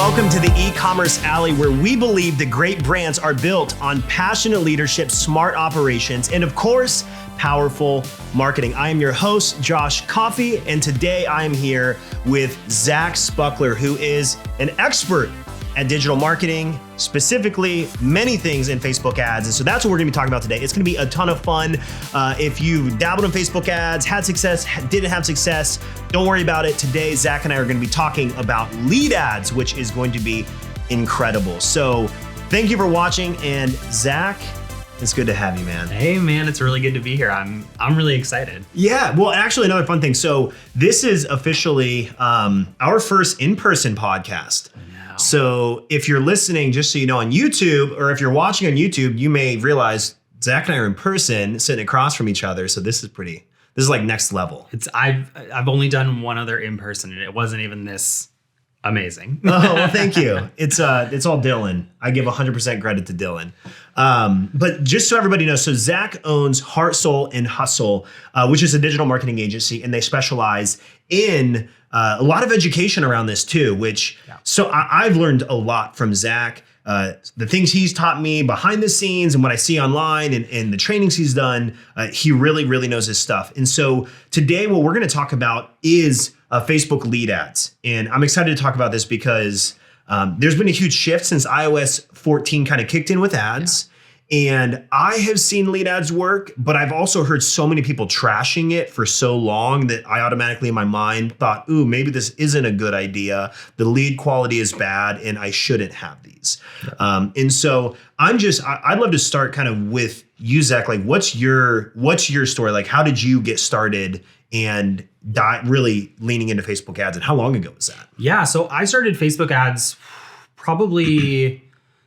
Welcome to the Ecommerce Alley, where we believe that great brands are built on passionate leadership, smart operations, and of course, powerful marketing. I am your host, Josh Coffey, and today I am here with Zach Spuckler, who is an expert at digital marketing, specifically many things in Facebook ads. And so that's what we're gonna be talking about today. It's gonna be a ton of fun. If you dabbled in Facebook ads, had success, didn't have success, don't worry about it. Today, Zach and I are gonna be talking about lead ads, which is going to be incredible. So thank you for watching. And Zach, it's good to have you, man. Hey, man, it's really good to be here. I'm really excited. Yeah, well, actually, another fun thing. So this is officially our first in-person podcast. So if you're listening, just so you know, on YouTube, or if you're watching on YouTube, you may realize Zach and I are in person, sitting across from each other. So this is like next level. I've only done one other in person, and it wasn't even this amazing. Oh, well, thank you. It's all Dylan. I give 100% credit to Dylan. But just so everybody knows, so Zach owns Heart, Soul, and Hustle, which is a digital marketing agency, and they specialize in a lot of education around this too, so I've learned a lot from Zach. The things he's taught me behind the scenes and what I see online and the trainings he's done, he really, really knows his stuff. And so today, what we're going to talk about is Facebook lead ads. And I'm excited to talk about this because there's been a huge shift since iOS 14 kind of kicked in with ads. And I have seen lead ads work, but I've also heard so many people trashing it for so long that I automatically in my mind thought, ooh, maybe this isn't a good idea. The lead quality is bad and I shouldn't have these. Yeah. And so I'd love to start kind of with you, Zach. Like, what's your story? Like, how did you get started and really leaning into Facebook ads, and how long ago was that? Yeah, so I started Facebook ads probably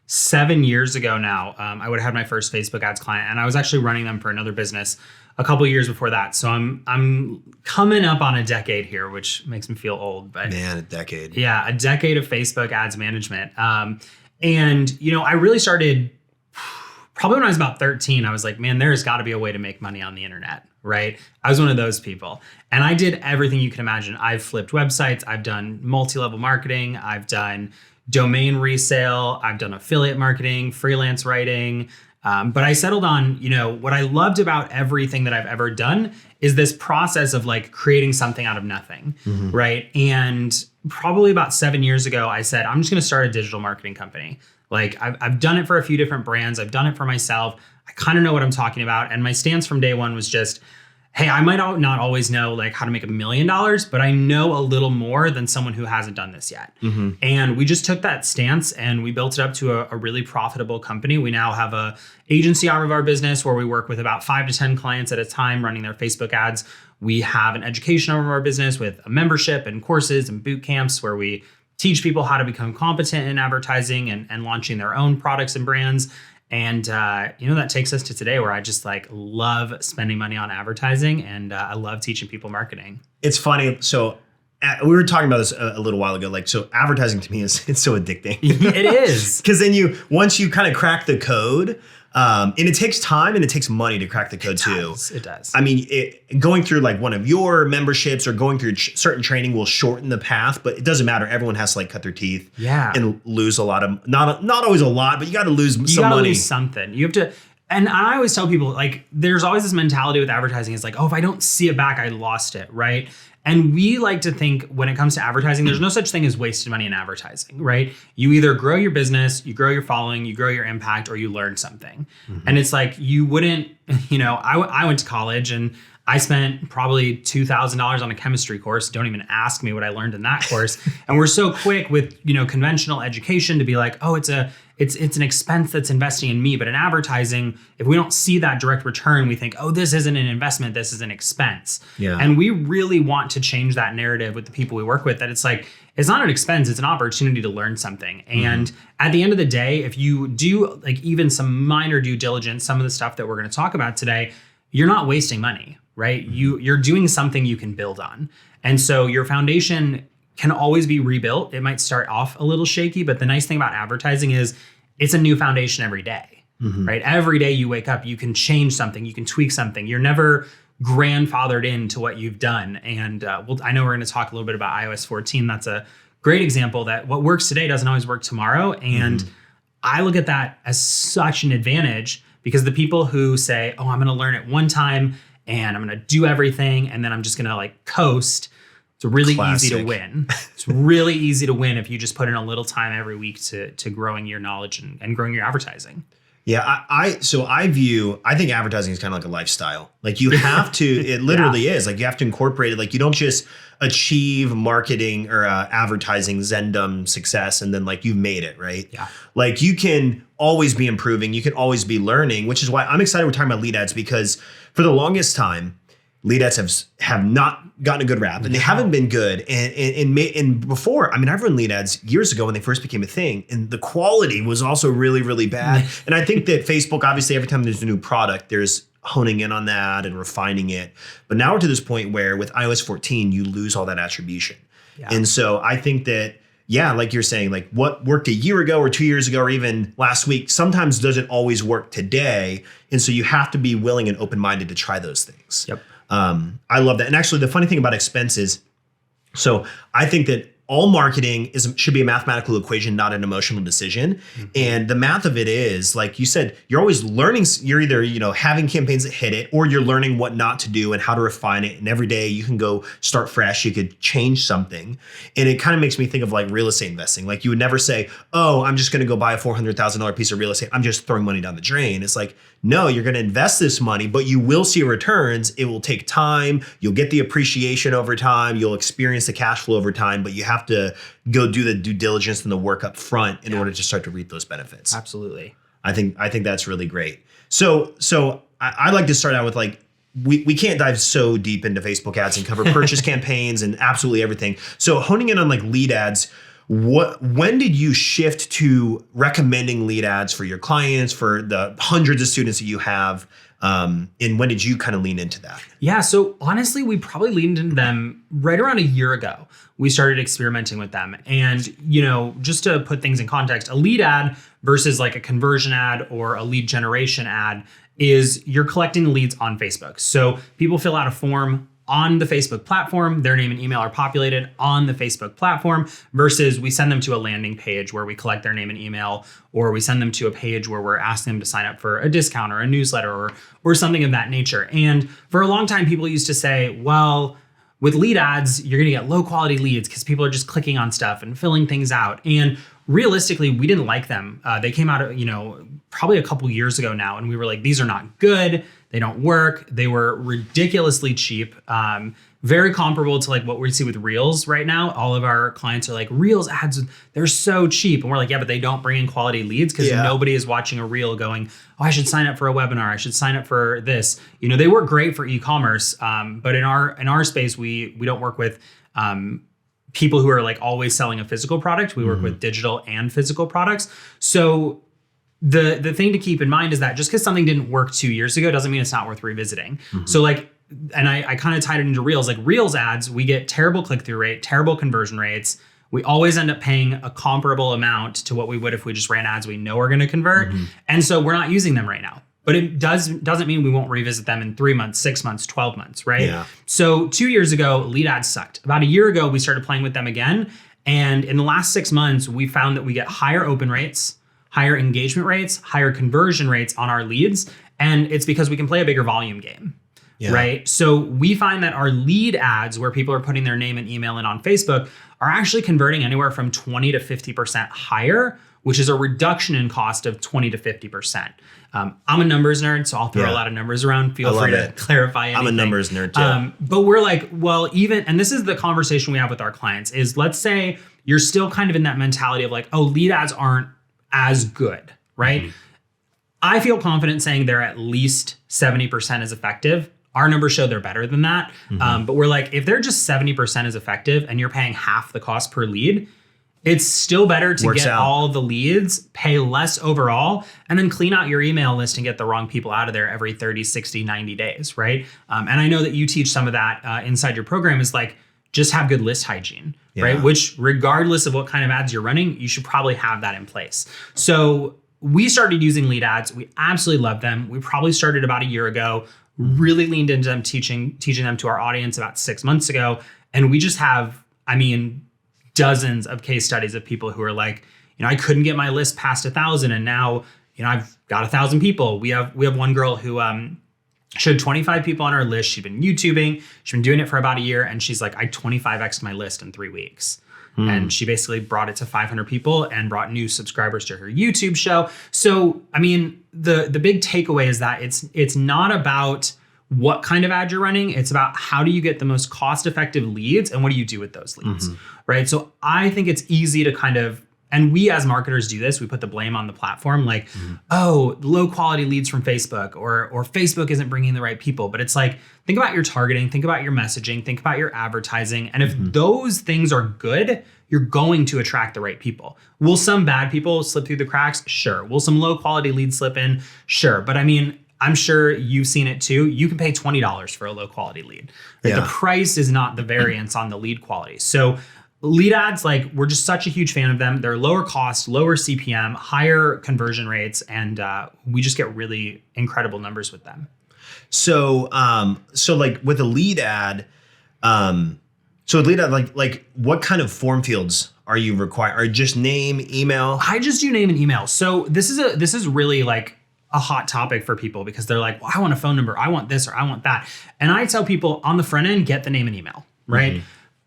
7 years ago now. I would have had my first Facebook ads client, and I was actually running them for another business a couple of years before that. So I'm coming up on a decade here, which makes me feel old. But man, a decade. Yeah, a decade of Facebook ads management. And I really started probably when I was about 13. I was like, man, there's got to be a way to make money on the internet, right? I was one of those people, and I did everything you can imagine. I've flipped websites. I've done multi-level marketing. I've done domain resale. I've done affiliate marketing, freelance writing. But I settled on, what I loved about everything that I've ever done is this process of like creating something out of nothing, right? And probably about 7 years ago, I said, I'm just going to start a digital marketing company. Like I've done it for a few different brands. I've done it for myself. I kind of know what I'm talking about. And my stance from day one was just, hey, I might not always know like how to make $1 million, but I know a little more than someone who hasn't done this yet. And we just took that stance and we built it up to a really profitable company. We now have a agency arm of our business where we work with about 5 to 10 clients at a time running their Facebook ads. We have an education arm of our business with a membership and courses and boot camps where we teach people how to become competent in advertising and launching their own products and brands. And, that takes us to today where I just like love spending money on advertising and I love teaching people marketing. It's funny. So we were talking about this a little while ago. Like, so advertising to me it's so addicting. It is. Because then once you kind of crack the code, and it takes time and it takes money to crack the code too. It does. I mean, going through like one of your memberships or going through certain training will shorten the path, but it doesn't matter. Everyone has to like cut their teeth and lose a lot of, not always a lot, but you got to lose some money. You got to lose something. You have to, and I always tell people like, there's always this mentality with advertising. It's like, oh, if I don't see it back, I lost it, right? And we like to think when it comes to advertising, there's no such thing as wasted money in advertising, right? You either grow your business, you grow your following, you grow your impact, or you learn something. And it's like, you wouldn't, I went to college and I spent probably $2,000 on a chemistry course. Don't even ask me what I learned in that course. And we're so quick with, conventional education to be like, oh, it's an expense that's investing in me. But in advertising, if we don't see that direct return, we think, oh, this isn't an investment, this is an expense. Yeah. And we really want to change that narrative with the people we work with, that it's like, it's not an expense, it's an opportunity to learn something. And at the end of the day, if you do like even some minor due diligence, some of the stuff that we're going to talk about today, you're not wasting money, right? You're doing something you can build on. And so your foundation can always be rebuilt. It might start off a little shaky, but the nice thing about advertising is it's a new foundation every day, right? Every day you wake up, you can change something, you can tweak something. You're never grandfathered into what you've done. And I know we're going to talk a little bit about iOS 14. That's a great example that what works today doesn't always work tomorrow. And I look at that as such an advantage, because the people who say, oh, I'm going to learn it one time and I'm going to do everything and then I'm just going to like coast. It's really easy to win. It's really easy to win if you just put in a little time every week to growing your knowledge and growing your advertising. Yeah, I think advertising is kind of like a lifestyle. Like you have to, it literally is like you have to incorporate it. Like you don't just achieve marketing or advertising Zendum success and then like you've made it, right? Yeah. Like you can always be improving. You can always be learning, which is why I'm excited we're talking about lead ads, because for the longest time, lead ads have not gotten a good rap, and they haven't been good. And before, I mean, I've run lead ads years ago when they first became a thing, and the quality was also really, really bad. And I think that Facebook, obviously, every time there's a new product, there's honing in on that and refining it. But now we're to this point where with iOS 14, you lose all that attribution. Yeah. And so I think that, yeah, like you're saying, like what worked a year ago or 2 years ago or even last week sometimes doesn't always work today. And so you have to be willing and open-minded to try those things. Yep. I love that. And actually, the funny thing about expenses, so I think that all marketing should be a mathematical equation, not an emotional decision. And the math of it is, like you said, you're always learning. You're either, having campaigns that hit it, or you're learning what not to do and how to refine it. And every day you can go start fresh. You could change something. And it kind of makes me think of like real estate investing. Like you would never say, oh, I'm just going to go buy a $400,000 piece of real estate. I'm just throwing money down the drain. It's like, no, you're going to invest this money, but you will see returns. It will take time. You'll get the appreciation over time. You'll experience the cash flow over time, but you have to go do the due diligence and the work up front in order to start to reap those benefits. Absolutely. I think that's really great. So I like to start out with like, we can't dive so deep into Facebook ads and cover purchase campaigns and absolutely everything. So honing in on like lead ads, when did you shift to recommending lead ads for your clients, for the hundreds of students that you have? And when did you kind of lean into that? Yeah. So honestly, we probably leaned into them right around a year ago. We started experimenting with them. And, just to put things in context, a lead ad versus like a conversion ad or a lead generation ad is you're collecting leads on Facebook. So people fill out a form on the Facebook platform, their name and email are populated on the Facebook platform, versus we send them to a landing page where we collect their name and email, or we send them to a page where we're asking them to sign up for a discount or a newsletter or something of that nature. And for a long time, people used to say, well, with lead ads, you're gonna get low quality leads because people are just clicking on stuff and filling things out. And realistically, we didn't like them. They came out, probably a couple years ago now, and we were like, these are not good. They don't work. They were ridiculously cheap. Very comparable to like what we see with Reels right now. All of our clients are like, Reels ads, they're so cheap. And we're like, yeah, but they don't bring in quality leads because nobody is watching a Reel going, oh, I should sign up for a webinar. I should sign up for this. They work great for e-commerce. But in our space, we don't work with people who are like always selling a physical product. We work with digital and physical products. So the thing to keep in mind is that just because something didn't work 2 years ago doesn't mean it's not worth revisiting. So like, and I kind of tied it into Reels, like Reels ads, we get terrible click-through rate, terrible conversion rates. We always end up paying a comparable amount to what we would if we just ran ads we know are going to convert. And so we're not using them right now. But it doesn't mean we won't revisit them in 3 months, 6 months, 12 months, right? Yeah. So 2 years ago, lead ads sucked. About a year ago, we started playing with them again. And in the last 6 months, we found that we get higher open rates, higher engagement rates, higher conversion rates on our leads. And it's because we can play a bigger volume game. Yeah. Right. So we find that our lead ads, where people are putting their name and email in on Facebook, are actually converting anywhere from 20 to 50% higher, which is a reduction in cost of 20 to 50%. I'm a numbers nerd, so I'll throw a lot of numbers around. Feel free to clarify anything. I'm a numbers nerd too. But we're like, well, and this is the conversation we have with our clients is, let's say you're still kind of in that mentality of like, oh, lead ads aren't as good, right? I feel confident saying they're at least 70% as effective. Our numbers show they're better than that. But we're like, if they're just 70% as effective and you're paying half the cost per lead, it's still better to get all the leads, pay less overall, and then clean out your email list and get the wrong people out of there every 30, 60, 90 days, right? And I know that you teach some of that inside your program is like, just have good list hygiene, right? Which regardless of what kind of ads you're running, you should probably have that in place. So we started using lead ads. We absolutely love them. We probably started about a year ago, really leaned into them, teaching them to our audience about 6 months ago. And we just have, dozens of case studies of people who are like, I couldn't get my list past 1,000, and now, I've got 1,000 people. We have one girl who she had 25 people on her list. She'd been YouTubing. She's been doing it for about a year, and she's like, I 25x'd my list in 3 weeks. And she basically brought it to 500 people and brought new subscribers to her YouTube show. So, I mean, the big takeaway is that it's not about what kind of ad you're running. It's about how do you get the most cost-effective leads and what do you do with those leads, right? So I think it's easy to kind of, and we as marketers do this, we put the blame on the platform, like, oh, low quality leads from Facebook, or Facebook isn't bringing the right people. But it's like, think about your targeting, think about your messaging, think about your advertising. And if those things are good, you're going to attract the right people. Will some bad people slip through the cracks? Sure. Will some low quality leads slip in? Sure. But I mean, I'm sure you've seen it too. You can pay $20 for a low quality lead. Like, the price is not the variance on the lead quality. So lead ads, like, we're just such a huge fan of them. They're lower cost, lower CPM, higher conversion rates, and we just get really incredible numbers with them. So, like with a lead ad, like what kind of form fields are you required? Or just name, email? I just do name and email. So this is really like a hot topic for people, because they're like, well, I want a phone number, I want this, or I want that. And I tell people on the front end, get the name and email, right?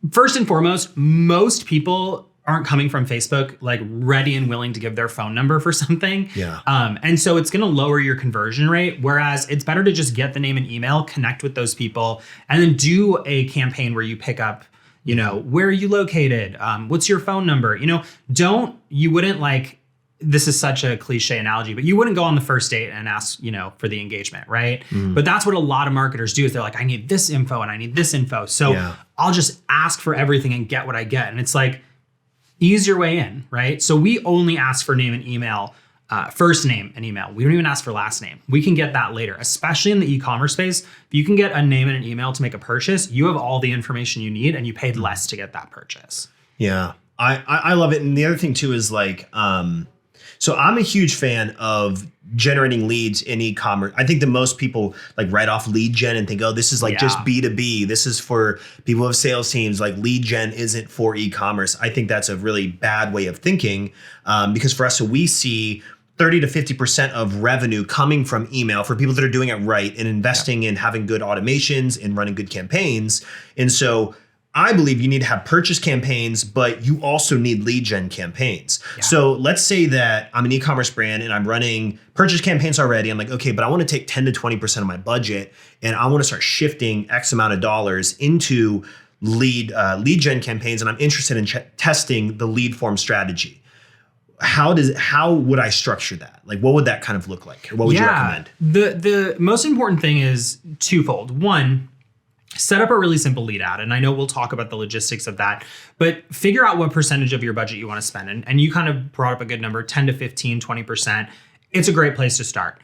First and foremost, most people aren't coming from Facebook like ready and willing to give their phone number for something. And so it's going to lower your conversion rate. Whereas it's better to just get the name and email, connect with those people, and then do a campaign where you pick up, where are you located? What's your phone number? You wouldn't like, this is such a cliche analogy, but you wouldn't go on the first date and ask, for the engagement, right? But that's what a lot of marketers do, is they're like, I need this info and I need this info. So I'll just ask for everything and get what I get. And it's like, ease your way in, right? So we only ask for name and email, first name and email. We don't even ask for last name. We can get that later, especially in the e-commerce space. If you can get a name and an email to make a purchase, you have all the information you need and you paid less to get that purchase. Yeah, I love it. And the other thing too is like, so I'm a huge fan of generating leads in e-commerce. I think that most people like write off lead gen and think, oh, this is like just B2B. This is for people who have sales teams. Like, lead gen isn't for e-commerce. I think that's a really bad way of thinking, because for us, so we see 30 to 50% of revenue coming from email for people that are doing it right and investing in having good automations and running good campaigns. And so I believe you need to have purchase campaigns, but you also need lead gen campaigns. So let's say that I'm an e-commerce brand and I'm running purchase campaigns already. I'm like, okay, but I want to take 10 to 20% of my budget and I want to start shifting X amount of dollars into lead gen campaigns. And I'm interested in testing the lead form strategy. How would I structure that? Like, what would that kind of look like? Or what would you recommend? The most important thing is twofold. One, set up a really simple lead ad. And I know we'll talk about the logistics of that, but figure out what percentage of your budget you want to spend. And you kind of brought up a good number, 10 to 15, 20%. It's a great place to start.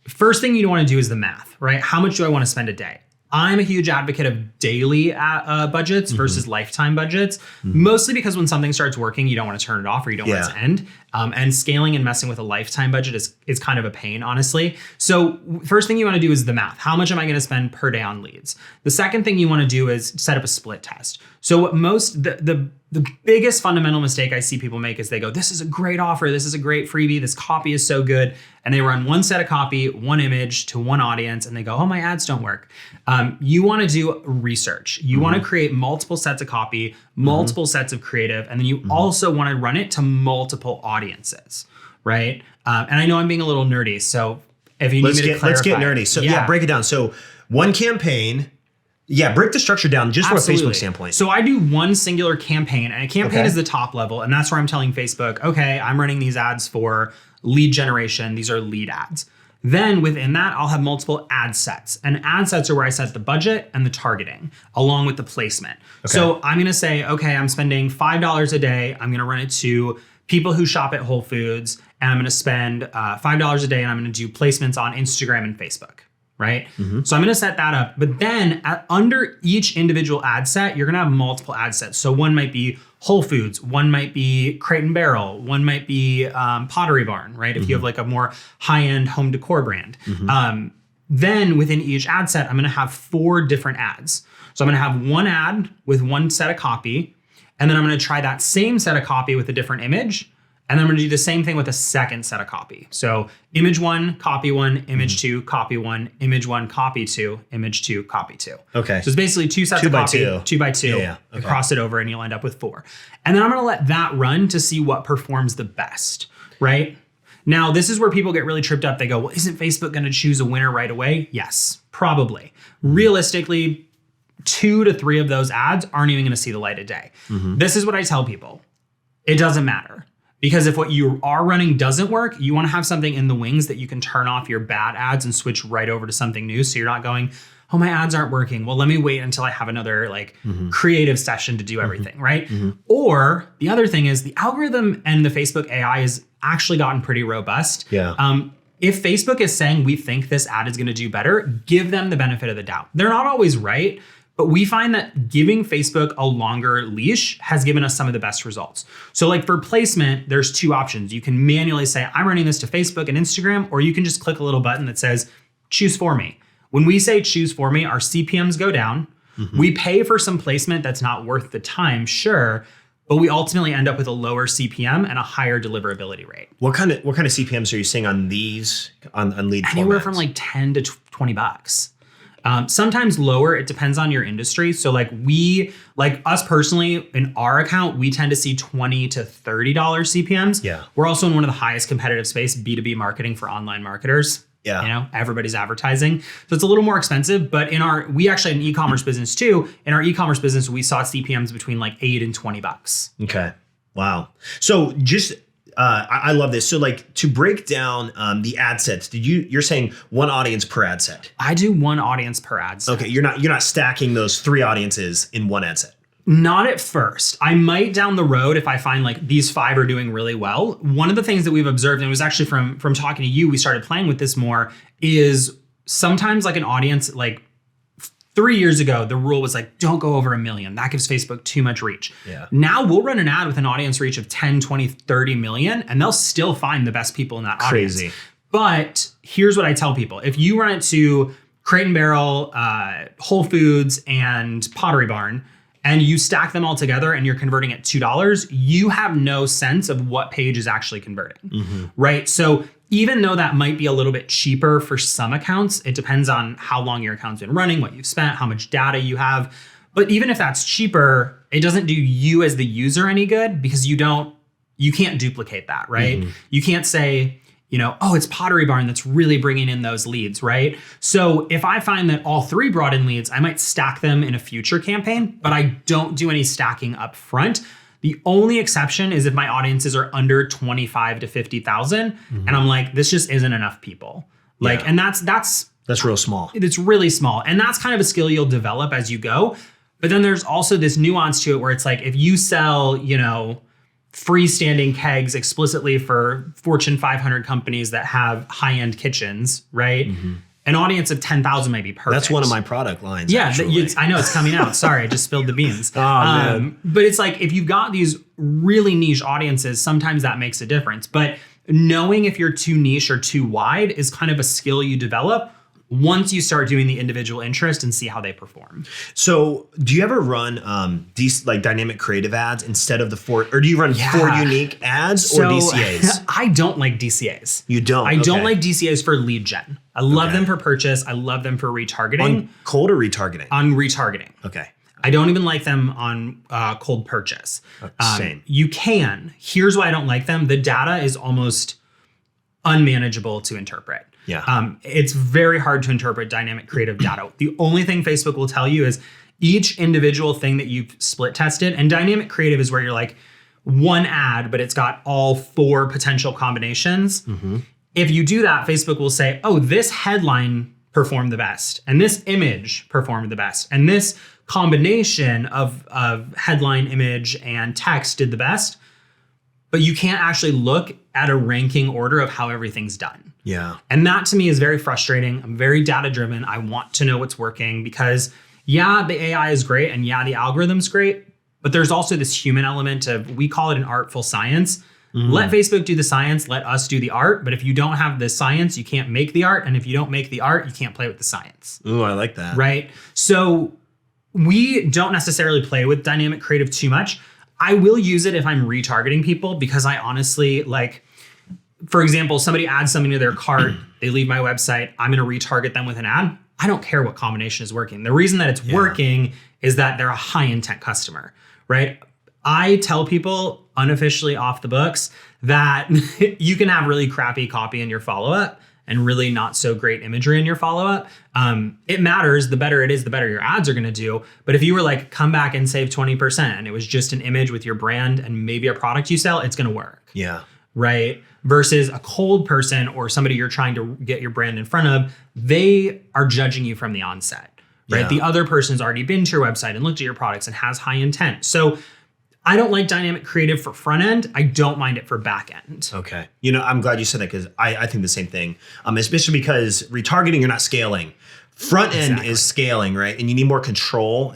First thing you want to do is the math, right? How much do I want to spend a day? I'm a huge advocate of daily budgets versus lifetime budgets, mostly because when something starts working, you don't want to turn it off or you don't want it to end. And scaling and messing with a lifetime budget is kind of a pain, honestly. So first thing you want to do is the math. How much am I going to spend per day on leads? The second thing you want to do is set up a split test. So what the biggest fundamental mistake I see people make is they go, this is a great offer. This is a great freebie. This copy is so good. And they run one set of copy, one image to one audience, and they go, oh, my ads don't work. You want to do research. You want to create multiple sets of copy, multiple sets of creative, and then you also want to run it to multiple audiences, right? And I know I'm being a little nerdy, so if you need me to clarify. Let's get nerdy. So break it down. So one campaign. Yeah, break the structure down just from a Facebook standpoint. So I do one singular campaign, and a campaign is the top level. And that's where I'm telling Facebook, okay, I'm running these ads for lead generation. These are lead ads. Then within that, I'll have multiple ad sets. And ad sets are where I set the budget and the targeting along with the placement. So I'm going to say, okay, I'm spending $5 a day. I'm going to run it to people who shop at Whole Foods. And I'm going to spend $5 a day, and I'm going to do placements on Instagram and Facebook. Right? So I'm going to set that up. But then under each individual ad set, you're going to have multiple ad sets. So one might be Whole Foods, one might be Crate and Barrel, one might be Pottery Barn, right? If you have like a more high-end home decor brand. Then within each ad set, I'm going to have 4 different ads. So I'm going to have one ad with one set of copy. And then I'm going to try that same set of copy with a different image. And then I'm going to do the same thing with a second set of copy. So image 1, copy 1, image 2, copy 1, image 1, copy 2, image 2, copy 2. Okay. So it's basically 2 sets of copy, 2 by 2, Yeah. Okay. cross it over and you'll end up with 4. And then I'm going to let that run to see what performs the best, right? Now, this is where people get really tripped up. They go, well, isn't Facebook going to choose a winner right away? Yes, probably. Realistically, 2 to 3 of those ads aren't even going to see the light of day. This is what I tell people. It doesn't matter. Because if what you are running doesn't work, you want to have something in the wings that you can turn off your bad ads and switch right over to something new. So you're not going, oh, my ads aren't working. Well, let me wait until I have another creative session to do everything, right? Or the other thing is the algorithm and the Facebook AI has actually gotten pretty robust. Yeah. If Facebook is saying we think this ad is going to do better, give them the benefit of the doubt. They're not always right. But we find that giving Facebook a longer leash has given us some of the best results. So like for placement, there's 2 options. You can manually say, I'm running this to Facebook and Instagram, or you can just click a little button that says, choose for me. When we say choose for me, our CPMs go down. We pay for some placement that's not worth the time, sure, but we ultimately end up with a lower CPM and a higher deliverability rate. What kind of CPMs are you seeing on these on lead Anywhere formats? from like 10 to 20 bucks. Sometimes lower, it depends on your industry. So like us personally, in our account, we tend to see $20 to $30 CPMs. Yeah. We're also in one of the highest competitive space, B2B marketing for online marketers. Yeah. You know, everybody's advertising. So it's a little more expensive, but we actually have an e-commerce business too. In our e-commerce business, we saw CPMs between like 8 and 20 bucks. Okay. Wow. So just I love this. So like to break down the ad sets, you're saying one audience per ad set? I do one audience per ad set. Okay, you're not stacking those 3 audiences in one ad set. Not at first. I might down the road if I find like these 5 are doing really well. One of the things that we've observed, and it was actually from talking to you, we started playing with this more, is sometimes like an audience, like 3 years ago, the rule was like, don't go over 1 million. That gives Facebook too much reach. Yeah. Now we'll run an ad with an audience reach of 10, 20, 30 million, and they'll still find the best people in that audience. Crazy. But here's what I tell people. If you run it to Crate and Barrel, Whole Foods, and Pottery Barn, and you stack them all together and you're converting at $2, you have no sense of what page is actually converting, right? So even though that might be a little bit cheaper for some accounts, it depends on how long your account's been running, what you've spent, how much data you have. But even if that's cheaper, it doesn't do you as the user any good because you can't duplicate that, right? You can't say, oh, it's Pottery Barn that's really bringing in those leads, right? So if I find that all 3 brought in leads, I might stack them in a future campaign, but I don't do any stacking up front. The only exception is if my audiences are under 25 to 50,000 and I'm like, this just isn't enough people. Like, and that's real small. It's really small. And that's kind of a skill you'll develop as you go. But then there's also this nuance to it where it's like, if you sell, freestanding kegs explicitly for Fortune 500 companies that have high-end kitchens, right? An audience of 10,000 may be perfect. That's one of my product lines. Yeah, I know it's coming out. Sorry, I just spilled the beans. Man. But it's like if you've got these really niche audiences, sometimes that makes a difference. But knowing if you're too niche or too wide is kind of a skill you develop once you start doing the individual interest and see how they perform. So do you ever run these like dynamic creative ads instead of the 4, or do you run 4 unique ads or DCAs? I don't like DCAs. You don't? I don't like DCAs for lead gen. I love them for purchase. I love them for retargeting. On cold or retargeting? On retargeting. Okay. I don't even like them on cold purchase. Same. You can. Here's why I don't like them. The data is almost unmanageable to interpret. Yeah. It's very hard to interpret dynamic creative data. The only thing Facebook will tell you is each individual thing that you've split tested, and dynamic creative is where you're like one ad, but it's got all 4 potential combinations. If you do that, Facebook will say, oh, this headline performed the best, and this image performed the best, and this combination of headline, image, and text did the best. But you can't actually look at a ranking order of how everything's done. Yeah. And that to me is very frustrating. I'm very data driven. I want to know what's working because the AI is great and the algorithm's great, but there's also this human element of, we call it an artful science. Let Facebook do the science, let us do the art. But if you don't have the science, you can't make the art. And if you don't make the art, you can't play with the science. Ooh, I like that. Right? So we don't necessarily play with dynamic creative too much. I will use it if I'm retargeting people, because I honestly, like, for example, somebody adds something to their cart, they leave my website, I'm going to retarget them with an ad. I don't care what combination is working. The reason that it's working is that they're a high intent customer, right? I tell people unofficially off the books that you can have really crappy copy in your follow-up and really not so great imagery in your follow-up. It matters. The better it is, the better your ads are going to do. But if you were like, come back and save 20% and it was just an image with your brand and maybe a product you sell, it's going to work. Yeah. Right? Versus a cold person or somebody you're trying to get your brand in front of, they are judging you from the onset, right? Yeah. The other person's already been to your website and looked at your products and has high intent. So I don't like dynamic creative for front end. I don't mind it for back end. Okay. I'm glad you said that, because I think the same thing, especially because retargeting, you're not scaling. Front end is scaling, right? And you need more control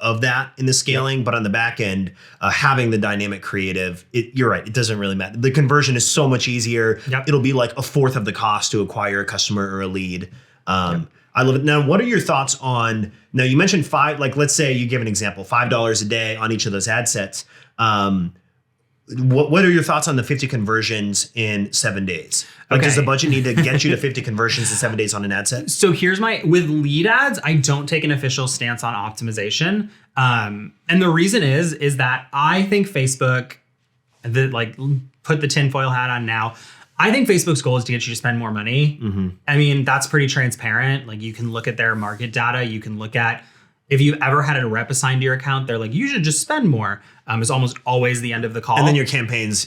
of that in the scaling. But on the back end, having the dynamic creative, you're right, it doesn't really matter. The conversion is so much easier. Yep. It'll be like a fourth of the cost to acquire a customer or a lead. I love it. Now, what are your thoughts on, now you mentioned let's say you give an example, $5 a day on each of those ad sets. What are your thoughts on the 50 conversions in 7 days? Does the budget need to get you to 50 conversions in 7 days on an ad set? So here's with lead ads, I don't take an official stance on optimization. And the reason is that I think Facebook, put the tinfoil hat on now, I think Facebook's goal is to get you to spend more money. Mm-hmm. I mean, that's pretty transparent. Like, you can look at their market data. You can look at, if you've ever had a rep assigned to your account, they're like, you should just spend more. It's almost always the end of the call. And then your campaigns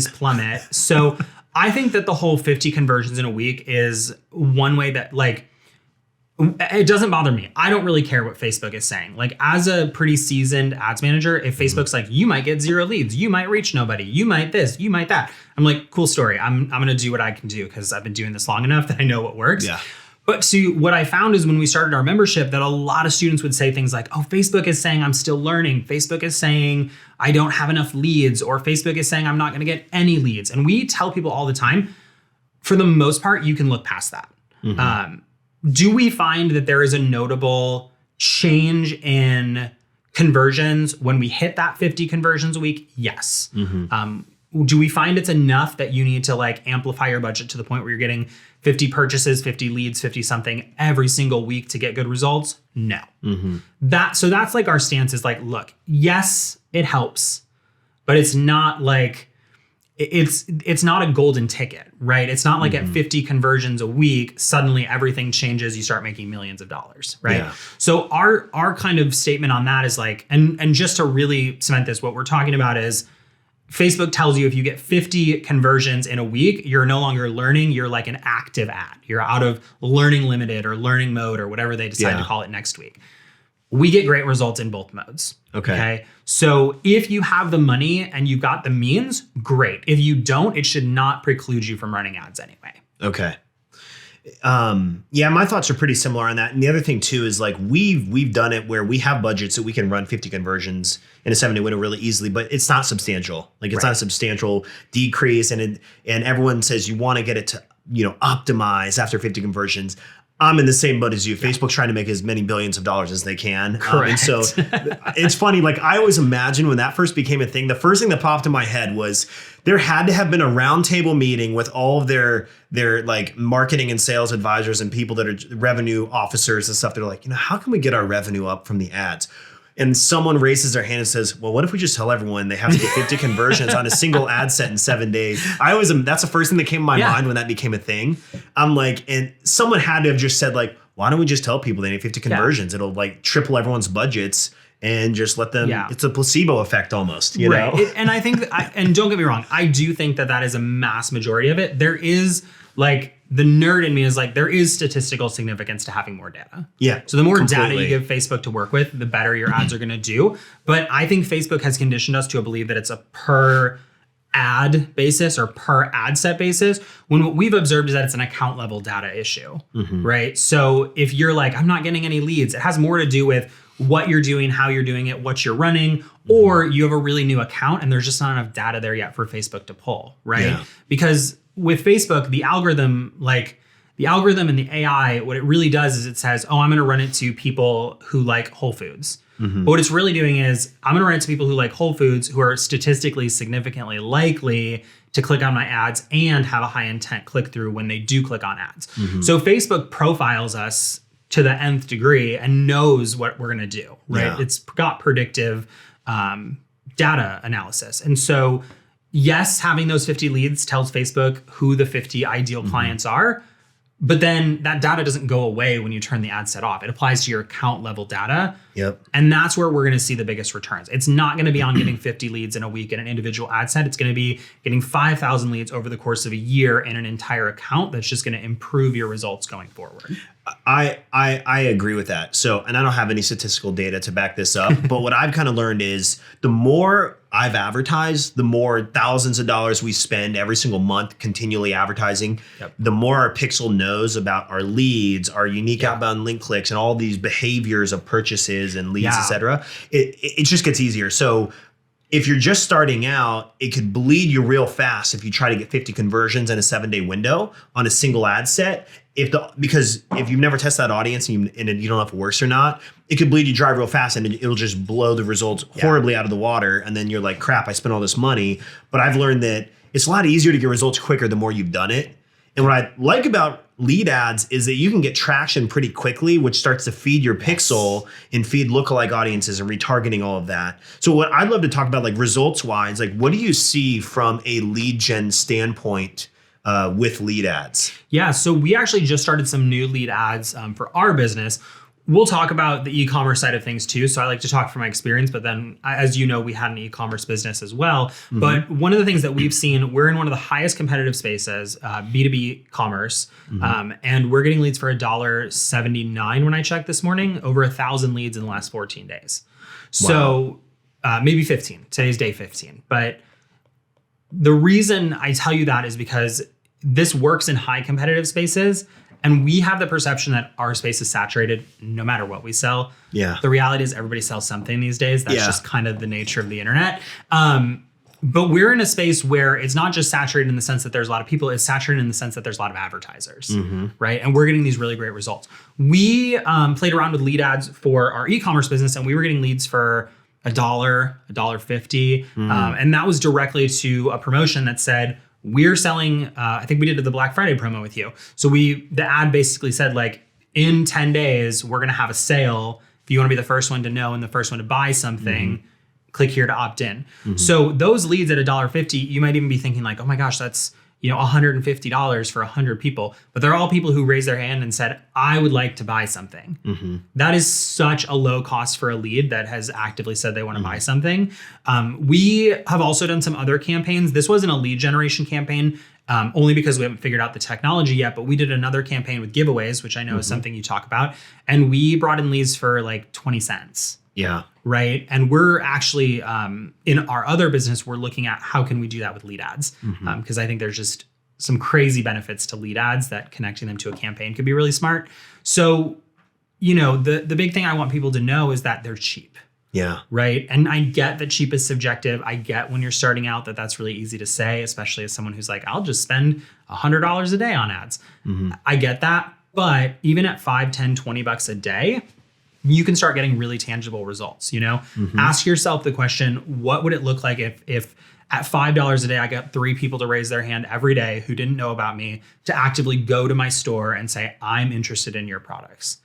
plummet. So I think that the whole 50 conversions in a week is one way that, like, it doesn't bother me. I don't really care what Facebook is saying. Like, as a pretty seasoned ads manager, if Facebook's like, you might get 0 leads, you might reach nobody, you might this, you might that, I'm like, cool story. I'm going to do what I can do because I've been doing this long enough that I know what works. Yeah. But see, what I found is when we started our membership, that a lot of students would say things like, oh, Facebook is saying I'm still learning. Facebook is saying I don't have enough leads, or Facebook is saying I'm not going to get any leads. And we tell people all the time, for the most part, you can look past that. Mm-hmm. Do we find that there is a notable change in conversions when we hit that 50 conversions a week? Yes. Mm-hmm. Do we find it's enough that you need to like amplify your budget to the point where you're getting 50 purchases, 50 leads, 50 something every single week to get good results? No. Mm-hmm. That's like our stance is like, look, yes, it helps, but it's not like, it's not a golden ticket, right? It's not like at 50 conversions a week, suddenly everything changes. You start making millions of dollars, right? Yeah. So our kind of statement on that is like, and just to really cement this, what we're talking about is Facebook tells you if you get 50 conversions in a week, you're no longer learning. You're like an active ad. You're out of learning limited or learning mode or whatever they decide to call it next week. We get great results in both modes. Okay. So if you have the money and you've got the means, great. If you don't, it should not preclude you from running ads anyway. Okay. Yeah, my thoughts are pretty similar on that. And the other thing too is like we've done it where we have budgets that we can run 50 conversions in a 7-day window really easily, but it's not substantial. Like it's not a substantial decrease, and everyone says you want to get it to optimize after 50 conversions. I'm in the same boat as you. Facebook's trying to make as many billions of dollars as they can. Correct. And so it's funny. Like I always imagine when that first became a thing, the first thing that popped in my head was there had to have been a roundtable meeting with all of their like marketing and sales advisors and people that are revenue officers and stuff. They're like, how can we get our revenue up from the ads? And someone raises their hand and says, well, what if we just tell everyone they have to get 50 conversions on a single ad set in 7 days? That's the first thing that came to my mind when that became a thing. I'm like, and someone had to have just said like, why don't we just tell people they need 50 conversions? It'll like triple everyone's budgets and just let them, it's a placebo effect almost, you know? And I think, and don't get me wrong, I do think that is a mass majority of it. There is like, the nerd in me is like, there is statistical significance to having more data. Yeah. So the more data you give Facebook to work with, the better your ads are going to do. But I think Facebook has conditioned us to believe that it's a per ad basis or per ad set basis, when what we've observed is that it's an account level data issue, right? So if you're like, I'm not getting any leads, it has more to do with what you're doing, how you're doing it, what you're running, or you have a really new account and there's just not enough data there yet for Facebook to pull, right? Yeah. Because with Facebook, the algorithm and the AI, what it really does is it says, oh, I'm going to run it to people who like Whole Foods. But what it's really doing is I'm going to write to people who like Whole Foods, who are statistically significantly likely to click on my ads and have a high intent click through when they do click on ads. So Facebook profiles us to the nth degree and knows what we're going to do, right? Yeah. It's got predictive data analysis. And so, yes, having those 50 leads tells Facebook who the 50 ideal clients are. But then that data doesn't go away when you turn the ad set off. It applies to your account level data. Yep. And that's where we're going to see the biggest returns. It's not going to be on getting 50 leads in a week in an individual ad set. It's going to be getting 5,000 leads over the course of a year in an entire account. That's just going to improve your results going forward. I agree with that. So, and I don't have any statistical data to back this up, but what I've kind of learned is the more I've advertised, the more thousands of dollars we spend every single month continually advertising, the more our pixel knows about our leads, our unique outbound link clicks, and all these behaviors of purchases and leads, et cetera. It just gets easier. So if you're just starting out, it could bleed you real fast if you try to get 50 conversions in a 7-day window on a single ad set. Because if you've never tested that audience and you don't know if it works or not, it could bleed you dry real fast and it'll just blow the results horribly out of the water. And then you're like, crap, I spent all this money. But I've learned that it's a lot easier to get results quicker the more you've done it. And what I like about lead ads is that you can get traction pretty quickly, which starts to feed your pixel and feed lookalike audiences and retargeting, all of that. So what I'd love to talk about, like results wise, like what do you see from a lead gen standpoint with lead ads? Yeah, so we actually just started some new lead ads for our business. We'll talk about the e-commerce side of things too. So I like to talk from my experience, but then as you know, we had an e-commerce business as well. But one of the things that we've seen, we're in one of the highest competitive spaces, B2B commerce. And we're getting leads for $1.79 when I checked this morning, over 1,000 leads in the last 14 days. So maybe 15, today's day 15. But the reason I tell you that is because this works in high competitive spaces. And we have the perception that our space is saturated no matter what we sell. Yeah. The reality is everybody sells something these days. That's just kind of the nature of the internet. But we're in a space where it's not just saturated in the sense that there's a lot of people, it's saturated in the sense that there's a lot of advertisers, right? And we're getting these really great results. We played around with lead ads for our e-commerce business and we were getting leads for $1, $1.50. And that was directly to a promotion that said, we're selling, I think we did the Black Friday promo with you. So the ad basically said like, in 10 days, we're going to have a sale. If you want to be the first one to know and the first one to buy something, click here to opt in. So those leads at $1.50, you might even be thinking like, oh my gosh, that's $150 for 100 people. But they're all people who raised their hand and said, I would like to buy something. That is such a low cost for a lead that has actively said they want to buy something. We have also done some other campaigns. This wasn't a lead generation campaign, only because we haven't figured out the technology yet, but we did another campaign with giveaways, which I know is something you talk about. And we brought in leads for like 20 cents. Yeah. Right. And we're actually in our other business, we're looking at how can we do that with lead ads? Because I think there's just some crazy benefits to lead ads that connecting them to a campaign could be really smart. So, the big thing I want people to know is that they're cheap. Yeah. Right. And I get that cheap is subjective. I get when you're starting out that's really easy to say, especially as someone who's like, I'll just spend $100 a day on ads. I get that. But even at $5, $10, $20 a day, you can start getting really tangible results. Ask yourself the question, what would it look like if at $5 a day, I got 3 people to raise their hand every day who didn't know about me to actively go to my store and say, I'm interested in your products,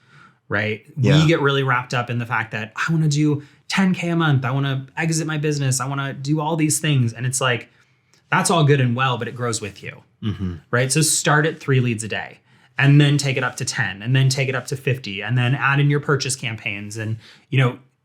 right? Yeah. We get really wrapped up in the fact that I want to do 10K a month. I want to exit my business. I want to do all these things. And it's like, that's all good and well, but it grows with you, right? So start at 3 leads a day. And then take it up to 10 and then take it up to 50 and then add in your purchase campaigns. And,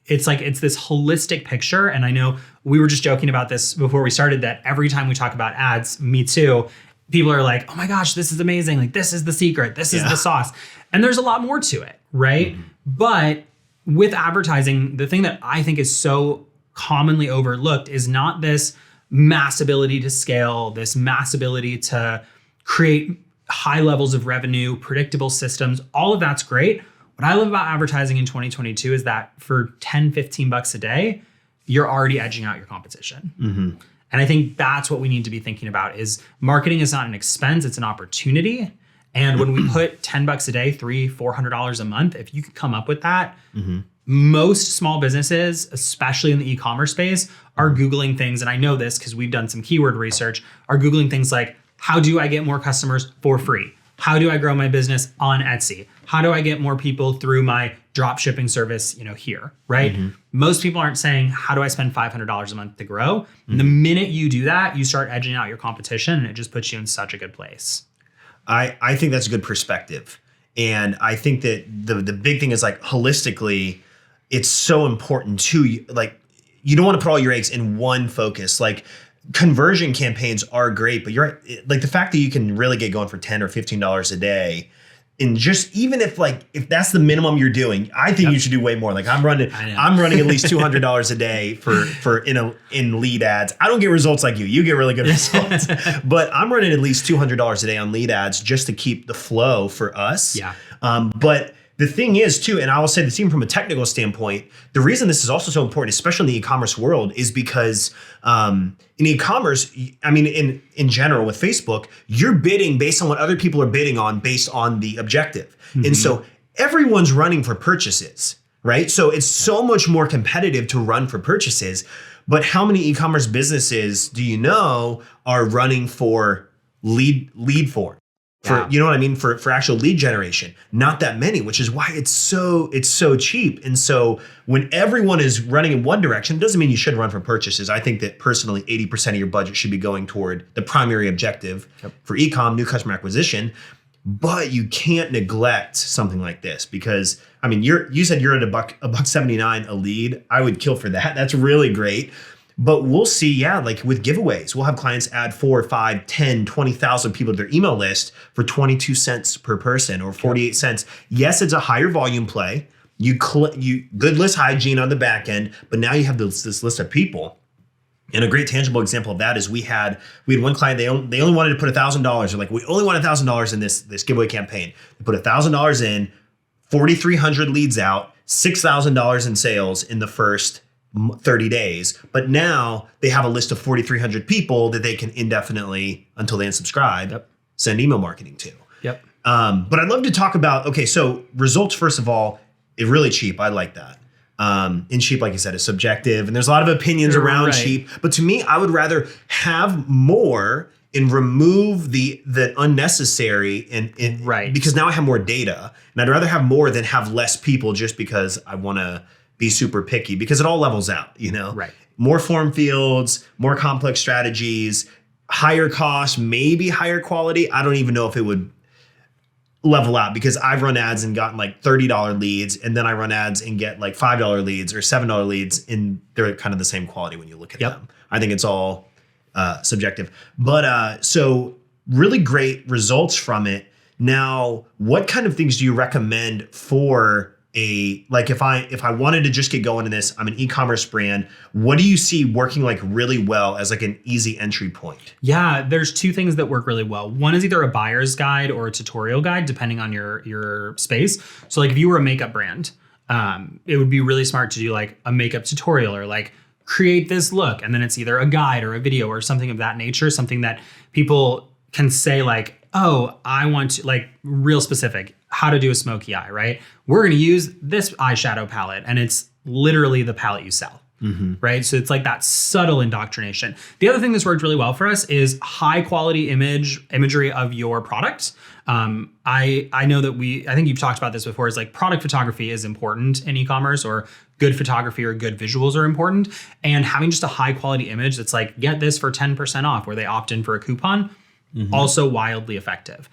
it's this holistic picture. And I know we were just joking about this before we started that every time we talk about ads, me too, people are like, oh my gosh, this is amazing. Like, this is the secret. This is the sauce. And there's a lot more to it, right? But with advertising, the thing that I think is so commonly overlooked is not this mass ability to scale, this mass ability to create high levels of revenue, predictable systems, all of that's great. What I love about advertising in 2022 is that for 10, 15 bucks a day, you're already edging out your competition. And I think that's what we need to be thinking about is marketing is not an expense, it's an opportunity. And when we put 10 bucks a day, $300, $400 a month, if you could come up with that, most small businesses, especially in the e-commerce space, are Googling things. And I know this because we've done some keyword research, are Googling things like, how do I get more customers for free? How do I grow my business on Etsy? How do I get more people through my drop shipping service, here, right? Most people aren't saying, how do I spend $500 a month to grow? And the minute you do that, you start edging out your competition, and it just puts you in such a good place. I think that's a good perspective. And I think that the big thing is like holistically, it's so important to like, you don't want to put all your eggs in one focus. Like conversion campaigns are great, but you're right. Like the fact that you can really get going for $10 or $15 a day, and just even if that's the minimum you're doing, I think you should do way more. Like I'm running at least $200 a day for in lead ads. I don't get results like you. You get really good results, but I'm running at least $200 a day on lead ads just to keep the flow for us. Yeah. But the thing is too, and I will say this even from a technical standpoint, the reason this is also so important, especially in the e-commerce world, is because in e-commerce, I mean, in general with Facebook, you're bidding based on what other people are bidding on based on the objective. And so everyone's running for purchases, right? So it's so much more competitive to run for purchases. But how many e-commerce businesses do you know are running for lead form? You know what I mean? For actual lead generation, not that many, which is why it's so cheap. And so when everyone is running in one direction, it doesn't mean you should run for purchases. I think that personally, 80% of your budget should be going toward the primary objective for e-com, new customer acquisition. But you can't neglect something like this because I mean, you said you're at $1.79 a lead. I would kill for that. That's really great. But we'll see, like with giveaways, we'll have clients add 4, 5, 10, 20,000 people to their email list for 22 cents per person or 48 cents. Yes, it's a higher volume play. You good list hygiene on the back end, but now you have this list of people. And a great tangible example of that is we had one client, they only wanted to put $1,000. They're like, we only want $1,000 in this giveaway campaign. They put $1,000 in, 4,300 leads out, $6,000 in sales in the first 30 days, but now they have a list of 4,300 people that they can indefinitely, until they unsubscribe, send email marketing to. But I'd love to talk about, okay, so results, first of all, it's really cheap. I like that. And cheap, like you said, is subjective, and there's a lot of opinions around cheap. But to me, I would rather have more and remove the unnecessary and because now I have more data, and I'd rather have more than have less people just because I want to be super picky, because it all levels out, more form fields, more complex strategies, higher cost, maybe higher quality. I don't even know if it would level out, because I've run ads and gotten like $30 leads, and then I run ads and get like $5 leads or $7 leads, and they're kind of the same quality when you look at them. I think it's all subjective, but so really great results from it. Now, what kind of things do you recommend for if I wanted to just get going in this, I'm an e-commerce brand, what do you see working like really well as like an easy entry point? Yeah, there's two things that work really well. One is either a buyer's guide or a tutorial guide, depending on your space. So like if you were a makeup brand, it would be really smart to do like a makeup tutorial or like create this look. And then it's either a guide or a video or something of that nature, something that people can say like, oh, I want to, like real specific, how to do a smoky eye, right? We're going to use this eyeshadow palette, and it's literally the palette you sell, right? So it's like that subtle indoctrination. The other thing that's worked really well for us is high quality imagery of your product. I know that I think you've talked about this before, is like product photography is important in e-commerce, or good photography or good visuals are important. And having just a high quality image that's like, get this for 10% off, where they opt in for a coupon, also wildly effective.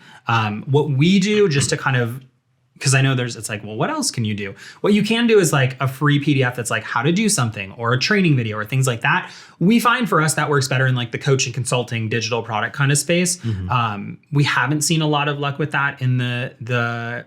What we do, just to kind of, because I know it's like, well, what else can you do? What you can do is like a free PDF that's like how to do something, or a training video or things like that. We find for us that works better in like the coaching, consulting, digital product kind of space. We haven't seen a lot of luck with that in the